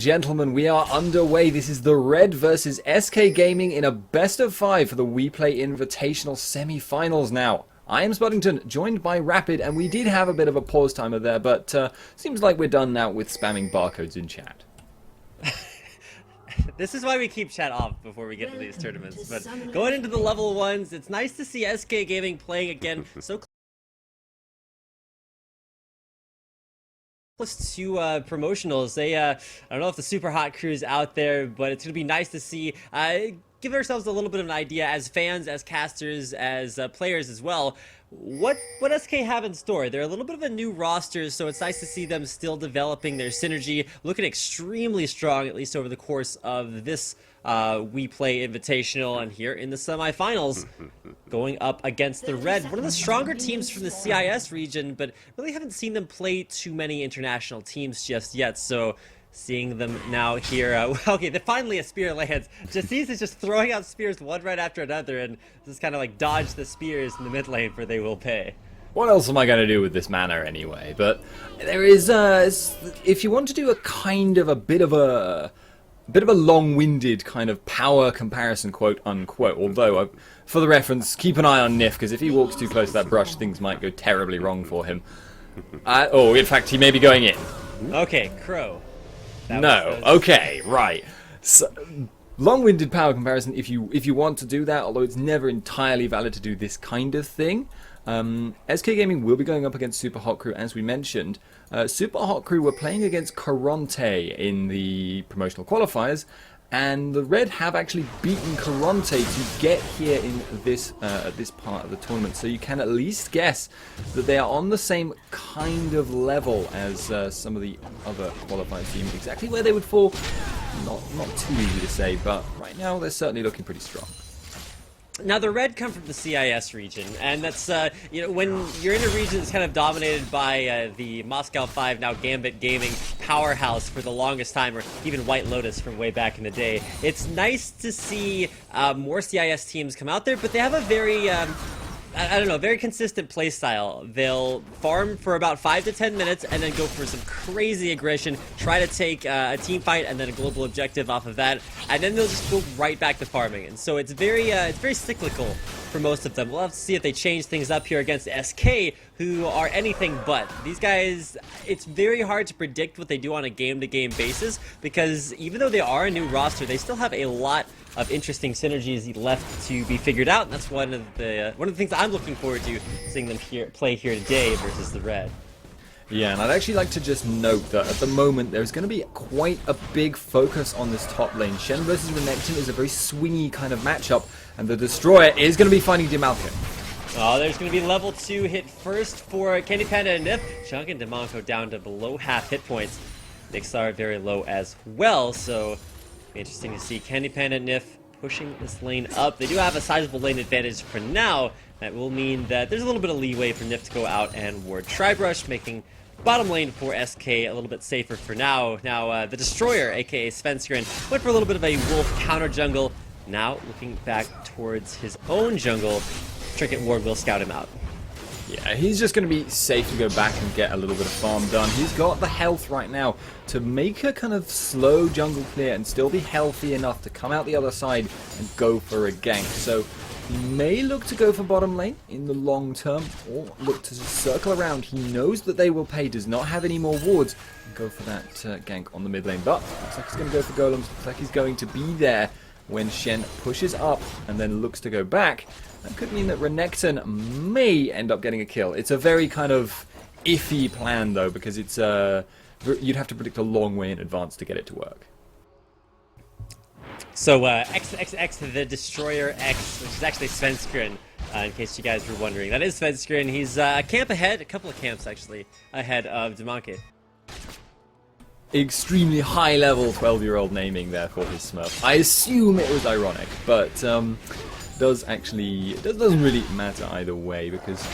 Gentlemen, we are underway. This is the Red versus SK Gaming in a best of 5 for the WePlay Invitational semi-finals now. I am Spuddington, joined by Rapid, and we did have a bit of a pause timer there, but seems like we're done now with spamming barcodes in chat. This is why we keep chat off before we get to these tournaments. But going into the level 1s, it's nice to see SK Gaming playing again so close to promotionals. They, I don't know if the super hot crew is out there, but it's going to be nice to see. Give ourselves a little bit of an idea as fans, as casters, as players as well. What SK have in store? They're a little bit of a new roster, so it's nice to see them still developing their synergy, looking extremely strong, at least over the course of this WePlay Invitational, and here in the semifinals, going up against the Red, one of the stronger teams from the CIS region, but really haven't seen them play too many international teams just yet, so seeing them now here, okay, finally a spear lands. Decisive is just throwing out spears one right after another, and just kind of like dodge the spears in the mid lane for they will pay. What else am I going to do with this mana anyway? But there is, if you want to do a bit of a long-winded kind of power comparison, quote unquote, although for the reference, keep an eye on Nif, because if he walks too close to that brush, things might go terribly wrong for him. Oh, in fact, he may be going in. Okay, Crow. Okay, right. So, long-winded power comparison if you want to do that, although it's never entirely valid to do this kind of thing. SK Gaming will be going up against Super Hot Crew, as we mentioned. Super Hot Crew were playing against Caronte in the promotional qualifiers, and the Red have actually beaten Caronte to get here in this part of the tournament. So you can at least guess that they are on the same kind of level as some of the other qualifiers teams. Exactly where they would fall, not too easy to say, but right now they're certainly looking pretty strong. Now, the Red come from the CIS region, and that's, you know, when you're in a region that's kind of dominated by the Moscow 5, now Gambit Gaming powerhouse for the longest time, or even White Lotus from way back in the day, it's nice to see more CIS teams come out there, but they have a very, I don't know, very consistent play style. They'll farm for about 5 to 10 minutes and then go for some crazy aggression, try to take a team fight and then a global objective off of that, and then they'll just go right back to farming. And so it's very cyclical for most of them. We'll have to see if they change things up here against SK, who are anything but. These guys, it's very hard to predict what they do on a game-to-game basis, because even though they are a new roster, they still have a lot of interesting synergies left to be figured out, and that's one of the things that I'm looking forward to seeing them play here today versus the Red. Yeah, and I'd actually like to just note that at the moment there's going to be quite a big focus on this top lane. Shen versus Renekton is a very swingy kind of matchup, and the Destroyer is going to be finding Demalkin. Oh, there's going to be level 2 hit first for Candy Panda and Nif, chunking Demonko down to below half hit points. Nixar very low as well, so interesting to see Candy Panda and Nif pushing this lane up. They do have a sizable lane advantage for now. That will mean that there's a little bit of leeway for Nif to go out and ward Tribrush, making bottom lane for SK a little bit safer for now. Now, the Destroyer, aka Svenskeren, went for a little bit of a wolf counter jungle. Now, looking back towards his own jungle, Trinket Ward will scout him out. Yeah, he's just going to be safe to go back and get a little bit of farm done. He's got the health right now to make a kind of slow jungle clear and still be healthy enough to come out the other side and go for a gank. So he may look to go for bottom lane in the long term, or look to circle around. He knows that they will pay, does not have any more wards, and go for that gank on the mid lane. But looks like he's going to go for golems. Looks like he's going to be there when Shen pushes up and then looks to go back. That could mean that Renekton may end up getting a kill. It's a very kind of iffy plan, though, because it's you'd have to predict a long way in advance to get it to work. So XXX, the Destroyer X, which is actually Svenskeren, in case you guys were wondering. That is Svenskeren. He's a camp ahead, a couple of camps actually, ahead of Demonko. Extremely high level 12-year-old naming there for his Smurf. I assume it was ironic, but it doesn't really matter either way, because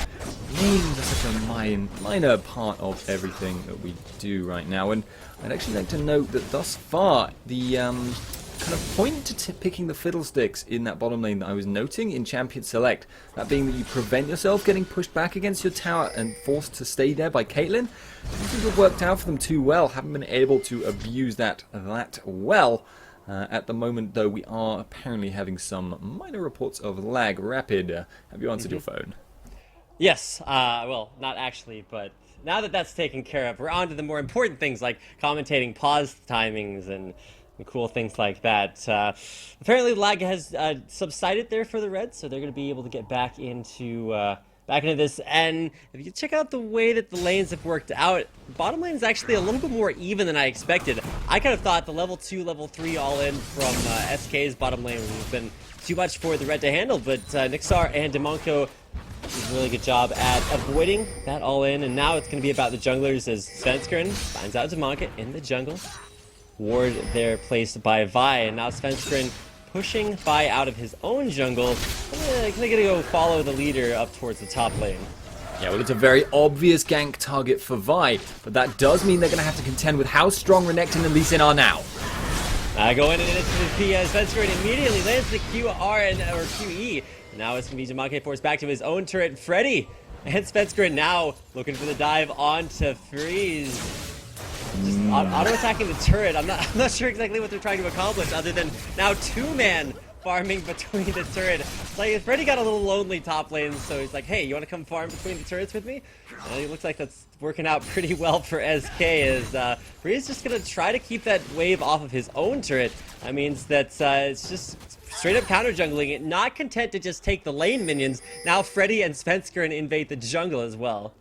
names are such a minor part of everything that we do right now. And I'd actually like to note that thus far the kind of point to picking the fiddlesticks in that bottom lane that I was noting in Champion Select. That being that you prevent yourself getting pushed back against your tower and forced to stay there by Caitlyn. Doesn't seem to have worked out for them too well. Haven't been able to abuse that well. At the moment, though, we are apparently having some minor reports of lag. Rapid, have you answered your phone? Yes, well, not actually, but now that that's taken care of, we're on to the more important things like commentating pause timings and cool things like that. Apparently, lag has subsided there for the Reds, so they're going to be able to get back into this. And if you check out the way that the lanes have worked out, bottom lane is actually a little bit more even than I expected. I kind of thought the level 2, level 3 all in from SK's bottom lane would have been too much for the Red to handle, but Nixar and Demonko did a really good job at avoiding that all in, and now it's going to be about the junglers as Svenskeren finds out Demonko in the jungle. Ward there placed by Vi, and now Svenskeren pushing Vi out of his own jungle. They're gonna go follow the leader up towards the top lane. Yeah, well, it's a very obvious gank target for Vi, but that does mean they're going to have to contend with how strong Renekton and Lee Sin are now. Going into the Svenskeren immediately lands the QE. Now it's going to be Demonko forced back to his own turret. Freddy and Svenskeren now looking for the dive onto Freeze. Just auto-attacking the turret. I'm not sure exactly what they're trying to accomplish other than now two-man farming between the turret. It's like Freddy got a little lonely top lane, so he's like, hey, you want to come farm between the turrets with me? And it looks like that's working out pretty well for SK as Free's just going to try to keep that wave off of his own turret. That means that it's just straight up counter jungling it, not content to just take the lane minions. Now Freddy and Svenskeren invade the jungle as well.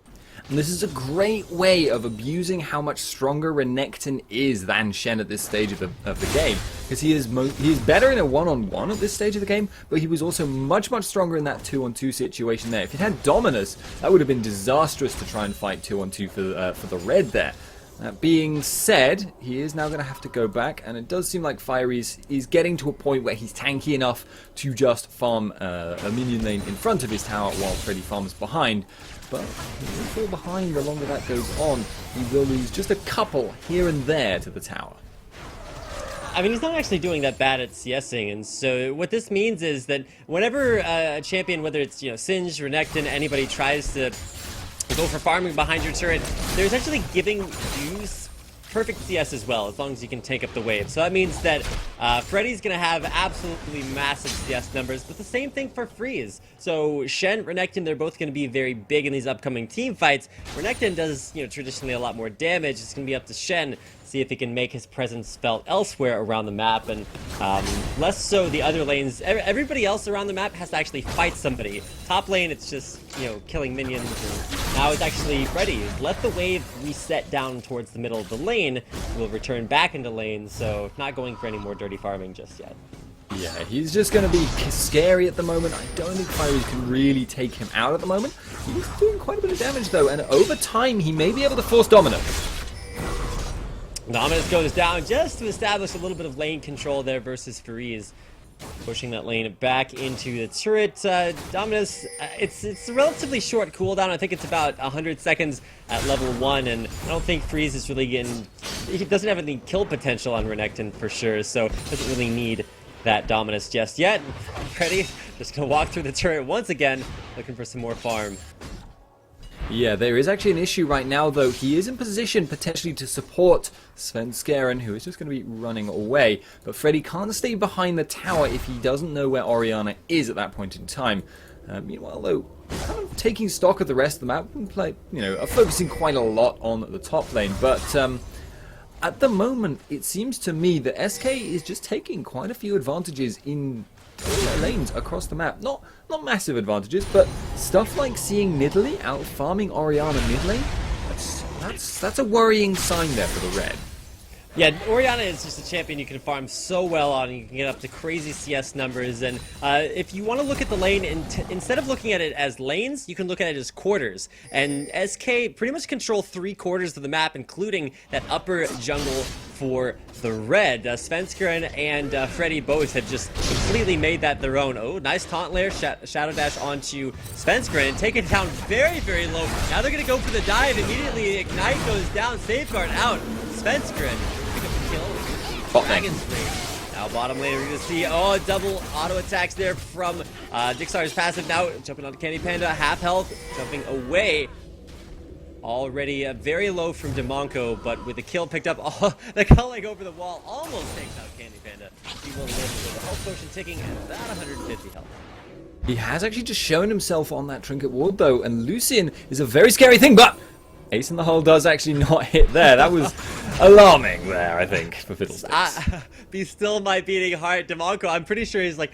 And this is a great way of abusing how much stronger Renekton is than Shen at this stage of the game. Because he is better in a one-on-one at this stage of the game, but he was also much stronger in that 2-on-2 situation there. If he had Dominus, that would have been disastrous to try and fight 2-on-2 for the red there. That being said, he is now going to have to go back, and it does seem like Fiery's is getting to a point where he's tanky enough to just farm a minion lane in front of his tower while Freddy farms behind. But he will fall behind the longer that goes on. He will lose just a couple here and there to the tower. I mean, he's not actually doing that bad at CSing, and so what this means is that whenever a champion, whether it's Singe, Renekton, anybody tries to go for farming behind your turret, they're essentially giving you perfect CS as well, as long as you can take up the wave. So that means that Freddy's going to have absolutely massive CS numbers, but the same thing for Freeze. So Shen, Renekton, they're both going to be very big in these upcoming team fights. Renekton does, traditionally a lot more damage. It's going to be up to Shen, see if he can make his presence felt elsewhere around the map, and less so the other lanes. Everybody else around the map has to actually fight somebody. Top lane, it's just, killing minions. And now it's actually Freddy. Let the wave reset down towards the middle of the lane. We'll return back into lane, so not going for any more dirty farming just yet. Yeah, he's just going to be scary at the moment. I don't think Fiery can really take him out at the moment. He's doing quite a bit of damage, though, and over time, he may be able to force Dominus. Dominus goes down just to establish a little bit of lane control there versus Freeze. Pushing that lane back into the turret. Dominus, it's a relatively short cooldown. I think it's about 100 seconds at level 1, and I don't think Freeze is really getting... He doesn't have any kill potential on Renekton for sure, so doesn't really need that Dominus just yet. Freddy just gonna walk through the turret once again, looking for some more farm. Yeah, there is actually an issue right now, though. He is in position potentially to support Svenskeren, who is just going to be running away. But Freddy can't stay behind the tower if he doesn't know where Orianna is at that point in time. Meanwhile, though, kind of taking stock of the rest of the map and focusing quite a lot on the top lane. But at the moment, it seems to me that SK is just taking quite a few advantages in lanes across the map. Not massive advantages, but stuff like seeing Nidalee out farming Orianna mid lane, that's a worrying sign there for the red. Yeah, Orianna is just a champion you can farm so well on. You can get up to crazy CS numbers, and if you want to look at the lane, instead of looking at it as lanes, you can look at it as quarters. And SK pretty much control 3/4 of the map, including that upper jungle for the red. Svenskeren and Freddy both have just completely made that their own. Oh, nice taunt layer, Shadow Dash onto Svenskeren, take it down very, very low. Now they're going to go for the dive. Immediately, Ignite goes down, Safeguard out. Svenskeren pick up the kill. Dragon's Rage. Now Now bottom lane, we're going to see, double auto attacks there from Dixar's passive. Now jumping onto Candy Panda, half health, jumping away. Already very low from Demonco, but with the kill picked up, the culling over the wall almost takes out Candy Panda. He will live with a health potion ticking at about 150 health. He has actually just shown himself on that trinket ward though, and Lucian is a very scary thing, but Ace in the hole does actually not hit there. That was alarming there, I think, for Fiddlesticks. Be still my beating heart. Demonco, I'm pretty sure he's like,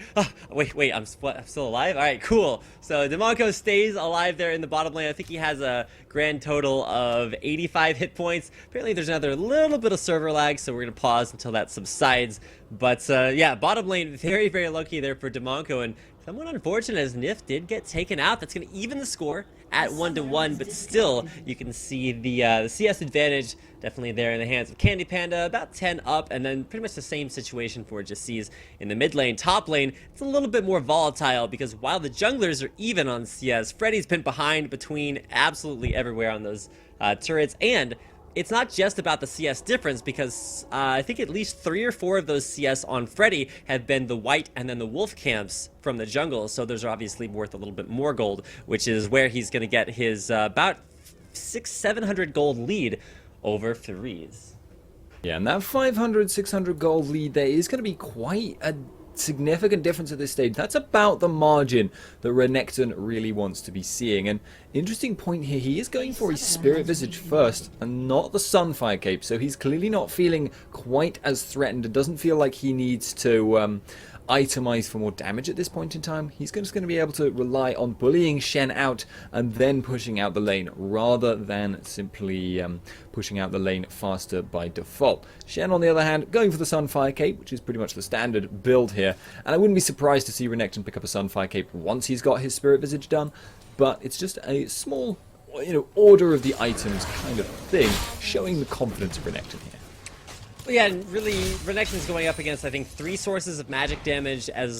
wait, I'm still alive? All right, cool. So Demonco stays alive there in the bottom lane. I think he has a grand total of 85 hit points. Apparently there's another little bit of server lag, so we're going to pause until that subsides. But yeah, bottom lane, very, very lucky there for Demonco, and somewhat unfortunate as Nif did get taken out. That's going to even the score at 1-1, but still, you can see the CS advantage definitely there in the hands of Candy Panda, about 10 up, and then pretty much the same situation for Decisive in the mid lane. Top lane, it's a little bit more volatile because while the junglers are even on CS, Freddy's pinned behind between absolutely everywhere on those turrets, and it's not just about the CS difference because I think at least 3 or 4 of those CS on Freddy have been the white and then the wolf camps from the jungle, so those are obviously worth a little bit more gold, which is where he's going to get his about 600-700 gold lead over Therese. Yeah, and that 500-600 gold lead there is going to be quite a significant difference at this stage. That's about the margin that Renekton really wants to be seeing. And interesting point here, he is going for his Spirit Visage first and not the Sunfire Cape, so he's clearly not feeling quite as threatened. It doesn't feel like he needs to itemize for more damage at this point in time. He's just going to be able to rely on bullying Shen out and then pushing out the lane rather than simply pushing out the lane faster by default. Shen, on the other hand, going for the Sunfire Cape, which is pretty much the standard build here, and I wouldn't be surprised to see Renekton pick up a Sunfire Cape once he's got his Spirit Visage done, but it's just a small, order of the items kind of thing, showing the confidence of Renekton here. Yeah, and really, Renekton's going up against, I think, 3 sources of magic damage and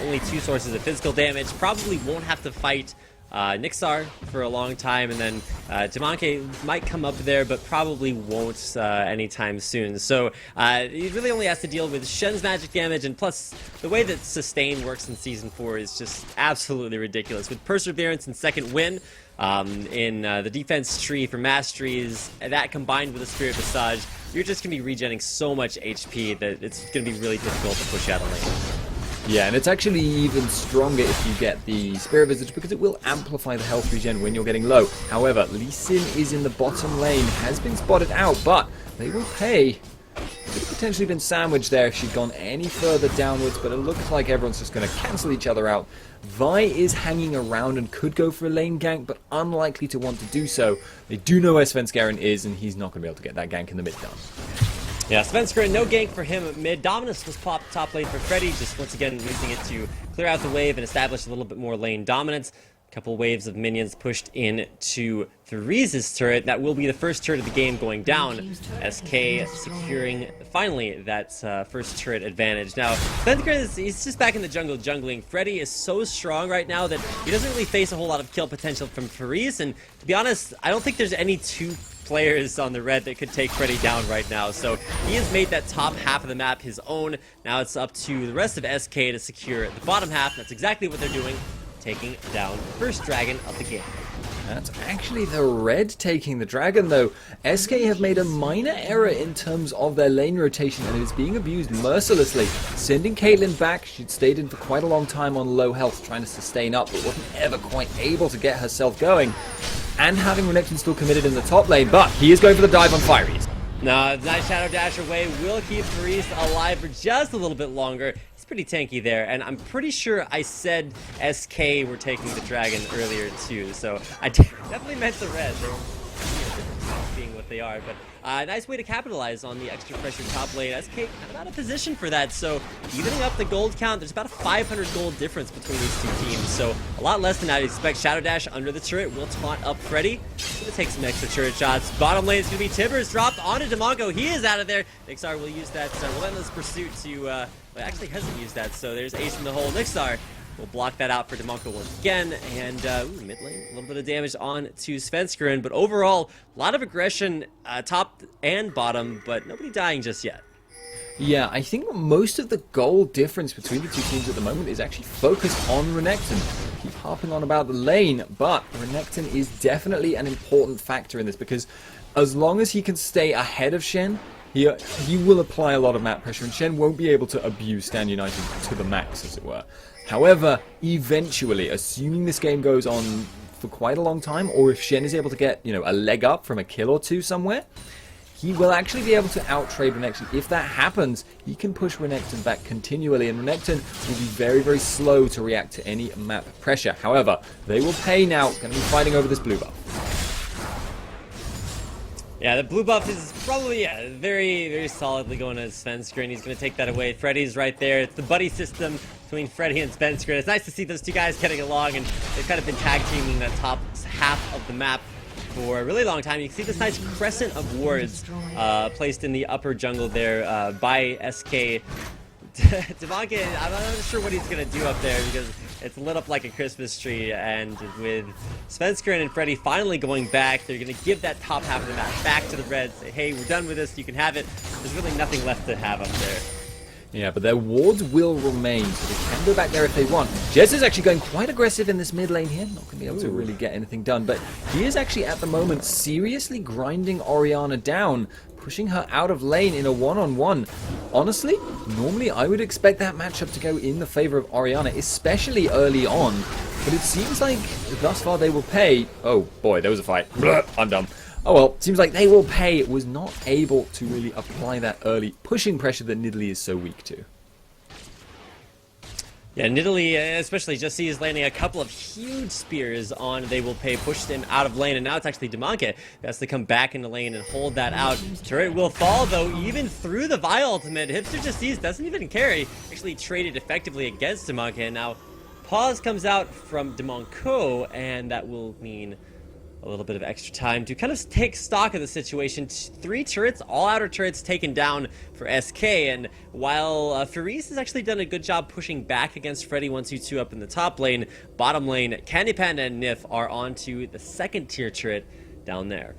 only 2 sources of physical damage. Probably won't have to fight Nixar for a long time, and then Demonco might come up there, but probably won't anytime soon. So he really only has to deal with Shen's magic damage, and plus, the way that Sustain works in Season 4 is just absolutely ridiculous. With Perseverance and Second Wind, in the defense tree for masteries, that combined with a Spirit Visage, you're just going to be regenerating so much HP that it's going to be really difficult to push out a lane. Yeah, and it's actually even stronger if you get the Spirit Visage because it will amplify the health regen when you're getting low. However, Lee Sin is in the bottom lane, has been spotted out, but they will pay. Could have potentially been sandwiched there if she'd gone any further downwards, but it looks like everyone's just going to cancel each other out. Vi is hanging around and could go for a lane gank, but unlikely to want to do so. They do know where Svenskeren is, and he's not going to be able to get that gank in the mid done. Yeah, Svenskeren, no gank for him at mid. Dominus was popped top lane for Freddy, just once again using it to clear out the wave and establish a little bit more lane dominance. A couple waves of minions pushed into Therese's turret. That will be the first turret of the game going down. SK securing, finally, that first turret advantage. Now, Svenskeren, he's just back in the jungle jungling. Freddy is so strong right now that he doesn't really face a whole lot of kill potential from Therese, and to be honest, I don't think there's any 2 players on the red that could take Freddy down right now. So he has made that top half of the map his own. Now it's up to the rest of SK to secure the bottom half. That's exactly what they're doing, taking down the first dragon of the game. That's actually the red taking the dragon, though. SK have made a minor error in terms of their lane rotation, and it is being abused mercilessly. Sending Caitlyn back, she'd stayed in for quite a long time on low health, trying to sustain up, but wasn't ever quite able to get herself going. And having Renekton still committed in the top lane, but he is going for the dive on Fireys. No, nice Shadow Dash away will keep Therese alive for just a little bit longer. He's pretty tanky there, and I'm pretty sure I said SK were taking the dragon earlier too, so I definitely meant the red. They're being what they are, but nice way to capitalize on the extra pressure top lane. SK kind of out of position for that, so evening up the gold count, there's about a 500 gold difference between these 2 teams, so a lot less than I'd expect. Shadow Dash under the turret will taunt up Freddy. Gonna take some extra turret shots. Bottom lane is gonna be Tibbers dropped onto Demonco. He is out of there. Nixar will use that relentless pursuit to, well, actually hasn't used that, so there's Ace in the hole. Nixar will block that out for Demonco once again, and mid lane, a little bit of damage on to Svenskeren, but overall, a lot of aggression top and bottom, but nobody dying just yet. Yeah, I think most of the goal difference between the two teams at the moment is actually focused on Renekton. Keep harping on about the lane, but Renekton is definitely an important factor in this because as long as he can stay ahead of Shen, he will apply a lot of map pressure, and Shen won't be able to abuse Stand United to the max, as it were. However, eventually, assuming this game goes on for quite a long time, or if Shen is able to get, a leg up from a kill or two somewhere, he will actually be able to out-trade Renekton. If that happens, he can push Renekton back continually, and Renekton will be very, very slow to react to any map pressure. However, they will pay now. Going to be fighting over this blue buff. Yeah, the blue buff is probably very, very solidly going to Svensker, and he's going to take that away. Freddy's right there. It's the buddy system between Freddy and Svensker. It's nice to see those two guys getting along, and they've kind of been tag teaming that top half of the map for a really long time. You can see this nice crescent of wards placed in the upper jungle there by SK. Devanke, I'm not sure what he's going to do up there because it's lit up like a Christmas tree, and with Svensker and Freddy finally going back, they're going to give that top half of the map back to the Reds, say, hey, we're done with this, you can have it. There's really nothing left to have up there. Yeah, but their wards will remain, so they can go back there if they want. Jez is actually going quite aggressive in this mid lane here, not going to be able to really get anything done, but he is actually at the moment seriously grinding Orianna down, pushing her out of lane in a one-on-one. Honestly, normally I would expect that matchup to go in the favor of Orianna, especially early on, but it seems like thus far they will pay. Oh boy, there was a fight. Blah, I'm dumb. Oh well, seems like they will pay. Was not able to really apply that early pushing pressure that Nidalee is so weak to. Yeah, Nidalee, especially just is landing a couple of huge spears on They Will Pay, pushed him out of lane, and now it's actually Demonke who has to come back into lane and hold that out. Turret will fall, though, even through the Vi ultimate. Hipster Just doesn't even care. He actually traded effectively against Demonke, and now pause comes out from Demonko, and that will mean a little bit of extra time to kind of take stock of the situation. 3 turrets, all outer turrets taken down for SK, and while Furice has actually done a good job pushing back against Freddy 1-2-2 up in the top lane, bottom lane, Candy Panda and Nif are onto the second tier turret down there.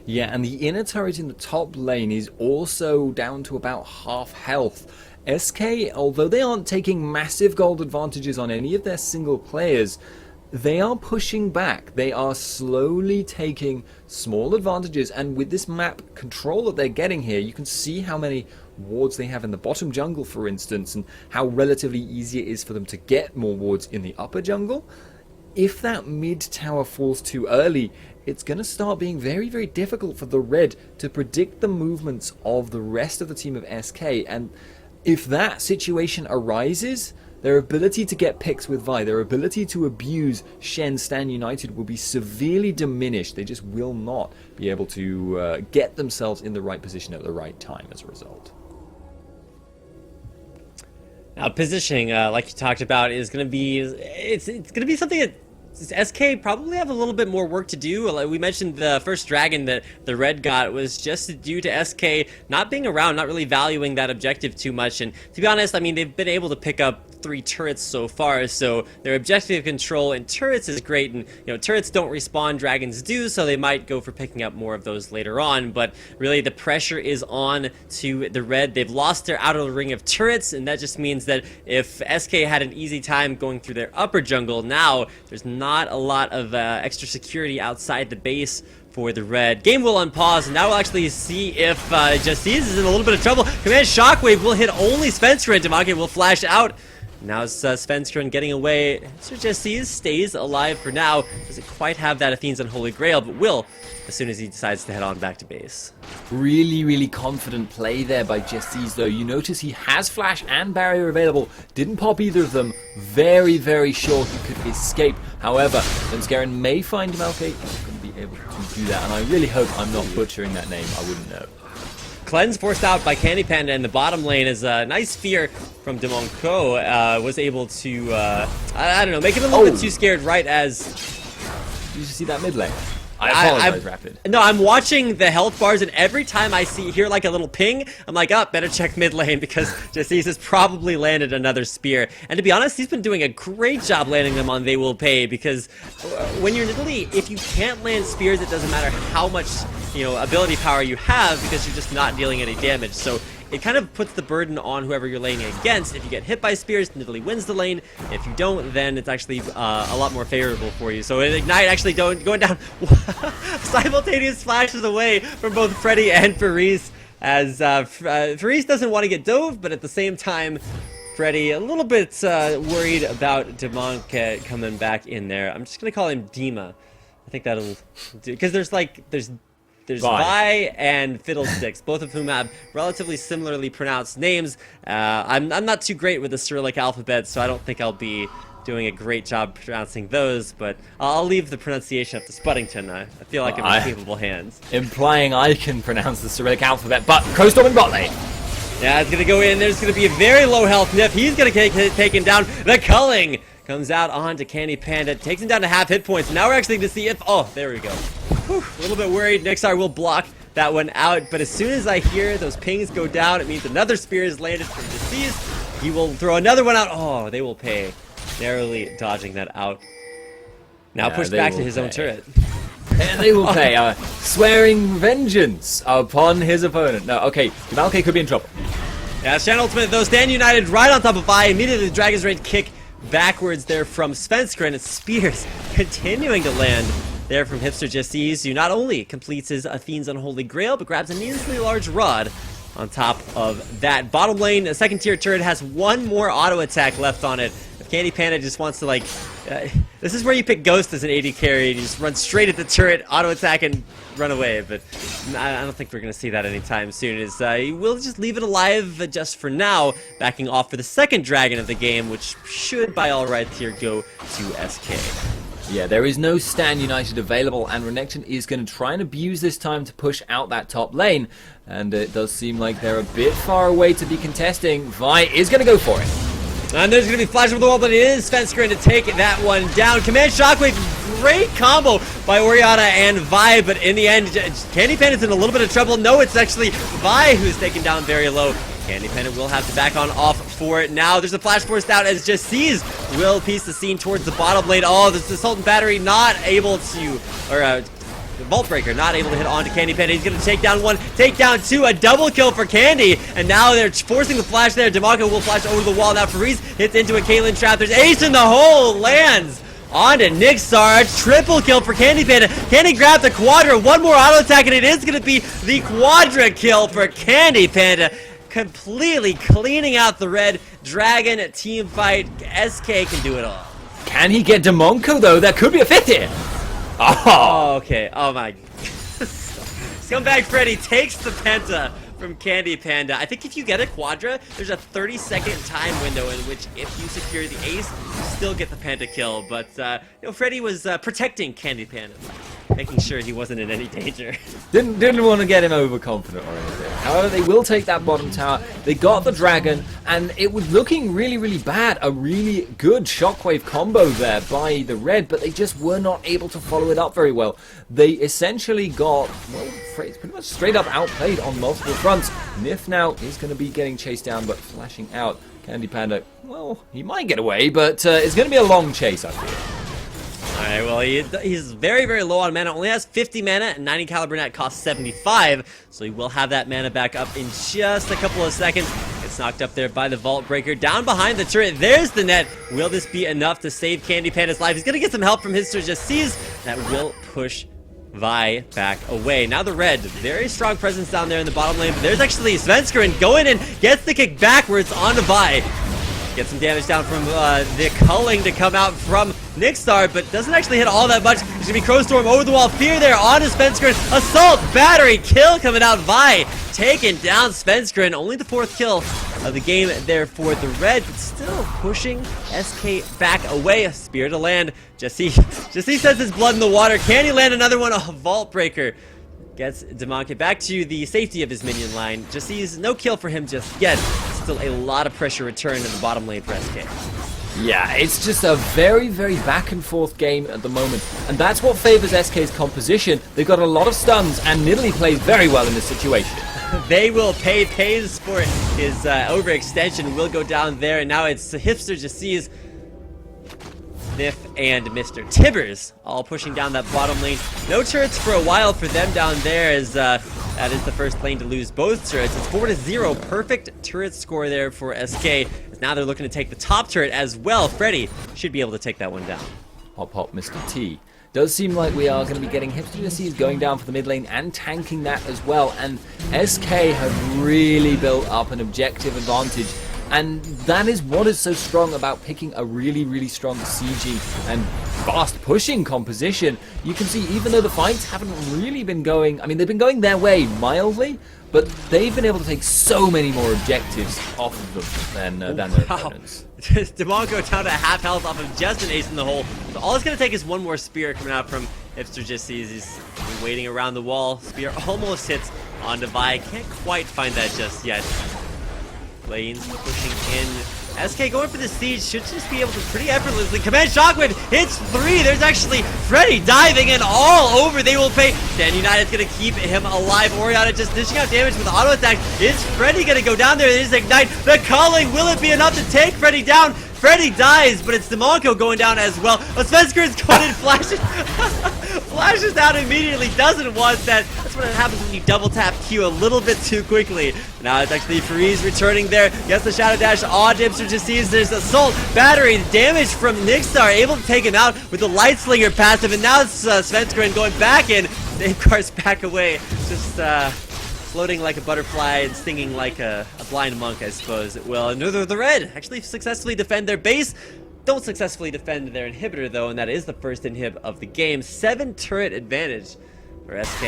Yeah, and the inner turret in the top lane is also down to about half health. SK, although they aren't taking massive gold advantages on any of their single players, they are pushing back. They are slowly taking small advantages, and with this map control that they're getting here, you can see how many wards they have in the bottom jungle, for instance, and how relatively easy it is for them to get more wards in the upper jungle. If that mid tower falls too early, it's going to start being very, very difficult for the Red to predict the movements of the rest of the team of SK, and if that situation arises, their ability to get picks with Vi, their ability to abuse Shen Stand United will be severely diminished. They just will not be able to get themselves in the right position at the right time as a result. Now, positioning, like you talked about, is going to be it's going to be something that SK probably have a little bit more work to do. We mentioned the first dragon that the Red got was just due to SK not being around, not really valuing that objective too much. And to be honest, I mean, they've been able to pick up 3 turrets so far, so their objective control in turrets is great, and turrets don't respawn, dragons do, so they might go for picking up more of those later on, but really the pressure is on to the Red. They've lost their outer ring of turrets, and that just means that if SK had an easy time going through their upper jungle, now there's not a lot of extra security outside the base for the Red. Game will unpause, and now we'll actually see if Decisive is in a little bit of trouble. Command Shockwave will hit only Svensker, and Demonke will flash out. Now it's Svensker getting away. So Decisive stays alive for now. Doesn't quite have that Athene's Unholy Grail, but will as soon as he decides to head on back to base. Really, really confident play there by Decisive, though. You notice he has Flash and Barrier available. Didn't pop either of them. Very, very sure he could escape. However, Svensker may find Demonke. Not going to be able to do that, and I really hope I'm not butchering that name. I wouldn't know. Cleanse forced out by Candy Panda in the bottom lane as a nice fear from Demonko was able to, I don't know, make him a little bit too scared right as... Did you see that mid lane? I apologize, Rapid. No, I'm watching the health bars, and every time I hear like a little ping, I'm like, oh, better check mid lane because Decisive has probably landed another spear. And to be honest, he's been doing a great job landing them on They Will Pay, because when you're Nidalee, if you can't land spears, it doesn't matter how much ability power you have, because you're just not dealing any damage. So it kind of puts the burden on whoever you're laning against. If you get hit by spears, Nidalee wins the lane. If you don't, then it's actually a lot more favorable for you. So Ignite actually going down simultaneous flashes away from both Freddy and Faris, as Faris doesn't want to get dove, but at the same time, Freddy a little bit worried about Demonk coming back in there. I'm just gonna call him Dima. I think that'll do, because there's Vi and Fiddlesticks, both of whom have relatively similarly pronounced names. I'm not too great with the Cyrillic alphabet, so I don't think I'll be doing a great job pronouncing those, but I'll leave the pronunciation up to Spuddington. I feel like I'm in capable hands. Implying I can pronounce the Cyrillic alphabet, but Crowstorm in bot lane. Yeah, it's going to go in. There's going to be a very low health Nif. He's going to get taken down. The culling comes out onto Candy Panda. Takes him down to half hit points. Now we're actually going to see if... Oh, there we go. Whew, a little bit worried. Nixar will block that one out. But as soon as I hear those pings go down, it means another spear is landed from Decisive. He will throw another one out. Oh, they will pay. Narrowly dodging that out. Now pushed back to his own turret. And they will pay, swearing vengeance upon his opponent. No, okay, Valkyrie could be in trouble. Yeah, Shan Ultimate, though, stand united right on top of Vi. Immediately, the Dragon's Rage kick backwards there from Svenskr, and Spears continuing to land there from Hipster Jessees, who not only completes his Athene's Unholy Grail, but grabs a needlessly large rod on top of that. Bottom lane, a second tier turret has one more auto attack left on it. Candy Panda just wants to, like, this is where you pick Ghost as an AD carry, and you just run straight at the turret, auto attack, and run away. But I don't think we're going to see that anytime soon. We'll just leave it alive just for now, backing off for the second dragon of the game, which should, by all rights here, go to SK. Yeah, there is no Stand United available, and Renekton is going to try and abuse this time to push out that top lane. And it does seem like they're a bit far away to be contesting. Vi is going to go for it. And there's going to be Flash over the wall, but it is Svenskr to take that one down. Command Shockwave, great combo by Oriana and Vi, but in the end, Candy Panda's in a little bit of trouble. No, it's actually Vi who's taken down very low. Candy Panda will have to back on off for it now. There's a Flash Force out as Jessees will piece the scene towards the bottom lane. Oh, this Sultan Battery not able to, or the Vault Breaker not able to hit onto Candy Panda. He's going to take down one, take down two, a double kill for Candy, and now they're forcing the flash there. Demonko will flash over the wall. Now Faris hits into a Caitlyn trap. There's ace in the hole, lands onto Nixar. Triple kill for Candy Panda. Candy grab the Quadra, one more auto attack, and it is going to be the Quadra kill for Candy Panda. Completely cleaning out the red dragon team fight. SK can do it all. Can he get Demonko, though? That could be a fifth here. Oh, okay. Oh my. Scumbag Freddy takes the Penta from Candy Panda. I think if you get a Quadra, there's a 30-second time window in which if you secure the ace, you still get the Penta kill. But, Freddy was protecting Candy Panda, making sure he wasn't in any danger. Didn't want to get him overconfident or anything. However, they will take that bottom tower. They got the dragon, and it was looking really, really bad. A really good shockwave combo there by the red, but they just were not able to follow it up very well. They essentially got, well, pretty much straight up outplayed on multiple fronts. Nif now is going to be getting chased down, but flashing out. Candy Panda, well, he might get away, but it's going to be a long chase, I feel. Alright, well, he's very, very low on mana. Only has 50 mana, and 90 caliber net costs 75. So he will have that mana back up in just a couple of seconds. Gets knocked up there by the Vault Breaker. Down behind the turret, there's the net. Will this be enough to save Candy Panda's life? He's going to get some help from his Jessees. That will push Vi back away. Now the red, very strong presence down there in the bottom lane. But there's actually Svenskr and going in, gets the kick backwards onto Vi. Gets some damage down from the culling to come out from Nixar, but doesn't actually hit all that much. There's going to be Crowstorm over the wall. Fear there on to Svenskr. Assault, battery, kill coming out. Vi taking down Svenskr. Only the fourth kill of the game there for the red, but still pushing SK back away. A spear to land. Jesse says his blood in the water. Can he land another one? A Vault Breaker gets Demonke back to the safety of his minion line. Jesse's no kill for him just yet. Still a lot of pressure returned in the bottom lane for SK. Yeah, it's just a very, very back and forth game at the moment, and that's what favors SK's composition. They've got a lot of stuns, and Nidalee plays very well in this situation. They will pays for his overextension, will go down there, and now it's Hipster Jesse's. Nif, and Mr. Tibbers all pushing down that bottom lane. No turrets for a while for them down there, as that is the first lane to lose both turrets. It's 4-0, perfect turret score there for SK. Now they're looking to take the top turret as well. Freddy should be able to take that one down. Hop hop, Mr. T. Does seem like we are going to be getting Hipster going down for the mid lane and tanking that as well. And SK have really built up an objective advantage. And that is what is so strong about picking a really, really strong sieging and fast pushing composition. You can see even though the fights haven't really been going, I mean, they've been going their way mildly, but they've been able to take so many more objectives off of them than their opponents. Demonco down to half health off of just an ace in the hole. So all it's going to take is one more spear coming out from Hipster. Just sees he's waiting around the wall. Spear almost hits onto Vi. Can't quite find that just yet. Lanes pushing in. SK going for the siege, should just be able to pretty effortlessly. Command Shockwave hits 3. There's actually Freddy diving in all over. They will pay. Dan United's going to keep him alive. Oriana just dishing out damage with the auto attack. Is Freddy going to go down there? It is Ignite. The calling. Will it be enough to take Freddy down? Freddy dies, but it's Demonco going down as well. Svensker is going and flashes. Flashes out immediately. Doesn't want that. That's what happens when you double tap Q a little bit too quickly. Now it's actually Freeze returning there. Gets the Shadow Dash on Hipster. Just sees there's Assault. Battery. Damage from Nixstar. Able to take him out with the Light Slinger passive. And now it's Svensker going back in. Safeguards back away. Just floating like a butterfly and stinging like a blind monk, I suppose it will. And the red actually successfully defend their base. Don't successfully defend their inhibitor though, and that is the first inhib of the game. 7 turret advantage for SK.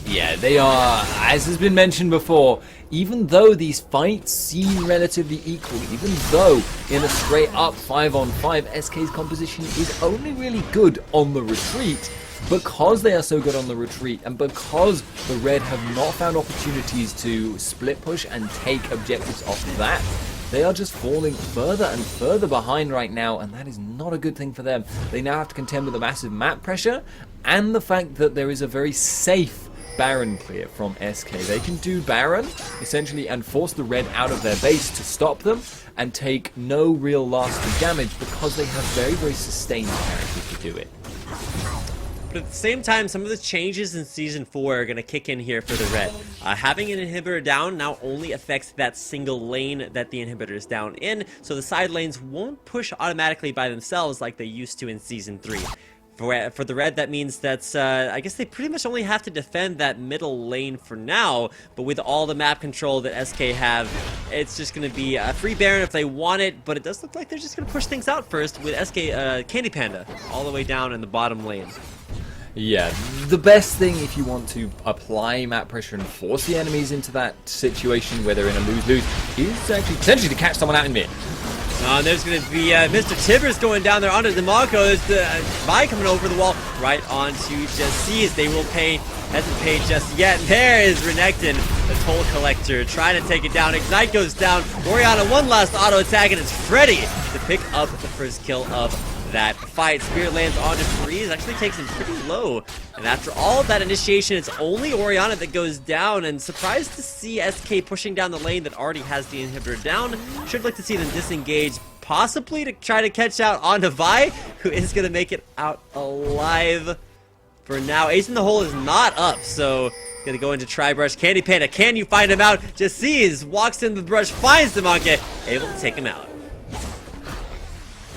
Yeah, they are, as has been mentioned before, even though these fights seem relatively equal, even though in a straight up 5-on-5, SK's composition is only really good on the retreat, because they are so good on the retreat and because the red have not found opportunities to split push and take objectives off of that, they are just falling further and further behind right now, and that is not a good thing for them. They now have to contend with the massive map pressure and the fact that there is a very safe Baron clear from SK. They can do Baron, essentially, and force the red out of their base to stop them and take no real lasting damage because they have very, very sustained characters to do it. But at the same time, some of the changes in Season 4 are going to kick in here for the red. Having an inhibitor down now only affects that single lane that the inhibitor is down in, so the side lanes won't push automatically by themselves like they used to in Season 3. For the red, that means that I guess they pretty much only have to defend that middle lane for now, but with all the map control that SK have, it's just going to be a free Baron if they want it, but it does look like they're just going to push things out first with SK Candy Panda all the way down in the bottom lane. Yeah, the best thing if you want to apply map pressure and force the enemies into that situation where they're in a lose-lose is actually potentially to catch someone out in mid. And there's going to be Mr. Tibbers going down there onto Demonco. There's Vi coming over the wall right onto Just Seize. They will pay, hasn't paid just yet. There is Renekton, the Toll Collector, trying to take it down. Ignite goes down. Oriana, one last auto attack, and it's Freddy to pick up the first kill of that fight. Spirit lands onto Freeze, actually takes him pretty low. And after all of that initiation, it's only Oriana that goes down, and surprised to see SK pushing down the lane that already has the inhibitor down. Should like to see them disengage, possibly to try to catch out onto Vi, who is going to make it out alive for now. Ace in the hole is not up, so gonna go into Tri-Brush. Candy Panda, can you find him out? Just sees, walks into the brush, finds the monkey, able to take him out.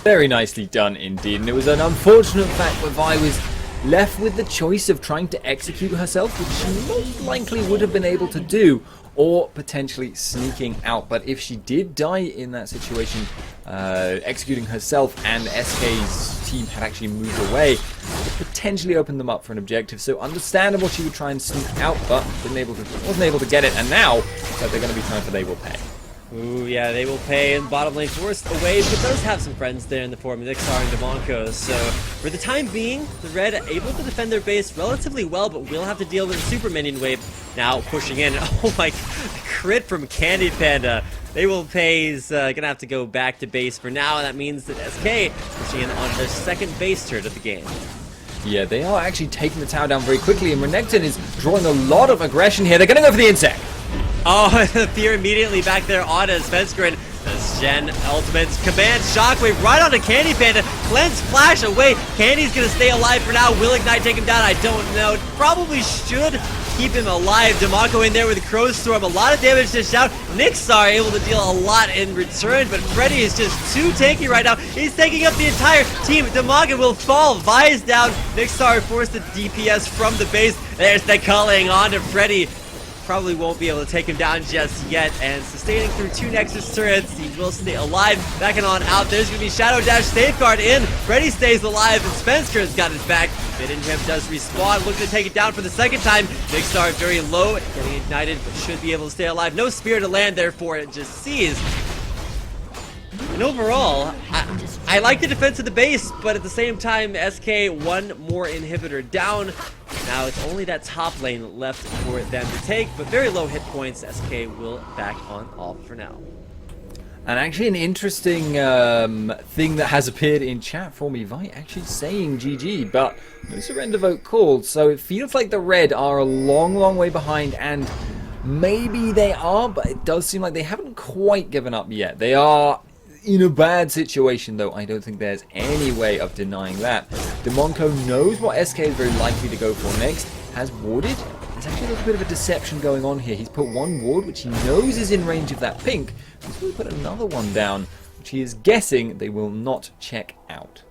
Very nicely done indeed, and it was an unfortunate fact that Vi was left with the choice of trying to execute herself, which she most likely would have been able to do, or potentially sneaking out. But if she did die in that situation, executing herself, and SK's team had actually moved away, it potentially opened them up for an objective. So understandable she would try and sneak out, but wasn't able to get it, and now it's like they're going to be time for They Will Pay. Ooh, yeah, They Will Pay, and bottom lane forced away, but does have some friends there in the form of Nixstar and Demonco. So, for the time being, the red are able to defend their base relatively well, but will have to deal with a super minion wave now pushing in. Oh my, crit from Candy Panda. They Will Pay is gonna have to go back to base for now, and that means that SK pushing in on their second base turret of the game. Yeah, they are actually taking the tower down very quickly, and Renekton is drawing a lot of aggression here. They're gonna go for the insect. Oh, the fear immediately back there on Svensker, and This Gen ultimates command shockwave right onto Candy Panda. Cleanse flash away. Candy's gonna stay alive for now. Will Ignite take him down? I don't know. It probably should keep him alive. Demaco in there with a Crow Storm. A lot of damage to shout. Nixar able to deal a lot in return, but Freddy is just too tanky right now. He's taking up the entire team. Demaco will fall. Vi's down. Nixar forced to DPS from the base. There's the culling on to Freddy. Probably won't be able to take him down just yet, and sustaining through 2 Nexus turrets, he will stay alive. Backing on out, there's going to be Shadow Dash Safeguard in. Freddy stays alive, and Spencer's got his back. Hidden Gem does respawn, looking to take it down for the second time. Nixar very low, getting ignited, but should be able to stay alive. No spear to land, therefore it just sees. And overall, I like the defense of the base, but at the same time, SK one more inhibitor down. Now it's only that top lane left for them to take, but very low hit points. SK will back on off for now. And actually an interesting thing that has appeared in chat for me, Vi actually saying GG, but no surrender vote called. So it feels like the red are a long way behind, and maybe they are, but it does seem like they haven't quite given up yet. They are in a bad situation, though. I don't think there's any way of denying that. Demonco knows what SK is very likely to go for next, has warded. There's actually a little bit of a deception going on here. He's put one ward, which he knows is in range of that pink. He's going to put another one down, which he is guessing they will not check out.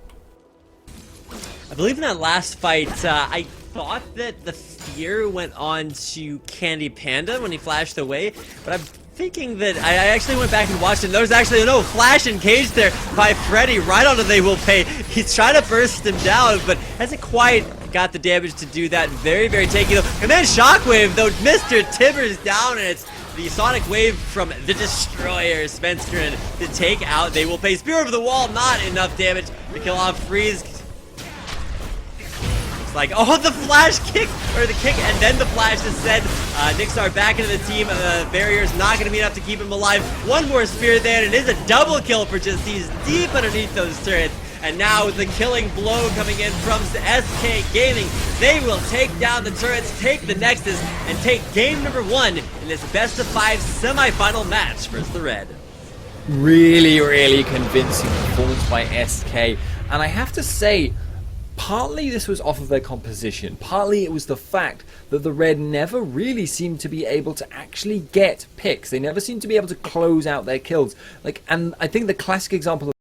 I believe in that last fight, I thought that the fear went on to Candy Panda when he flashed away, but I'm thinking that I actually went back and watched it. There's actually no flash engaged there by Freddy right onto They Will Pay. He's trying to burst him down, but hasn't quite got the damage to do that. Very tanky though. And then Shockwave though, Mr. Tibbers down, and it's the Sonic Wave from the Destroyer, Spencer, to take out They Will Pay. Spear over the wall, not enough damage to kill off Freeze. Like, oh, the flash kick, or the kick, and then the flash is sent. Nixar back into the team. The barrier's not going to be enough to keep him alive. One more spear there, and it is a double kill for just these deep underneath those turrets. And now with the killing blow coming in from SK Gaming, they will take down the turrets, take the Nexus, and take game number 1 in this best of 5 semi-final match versus the Red. Really convincing performance by SK, and I have to say, partly this was off of their composition, partly it was the fact that the Red never really seemed to be able to actually get picks. They never seemed to be able to close out their kills. And I think the classic example of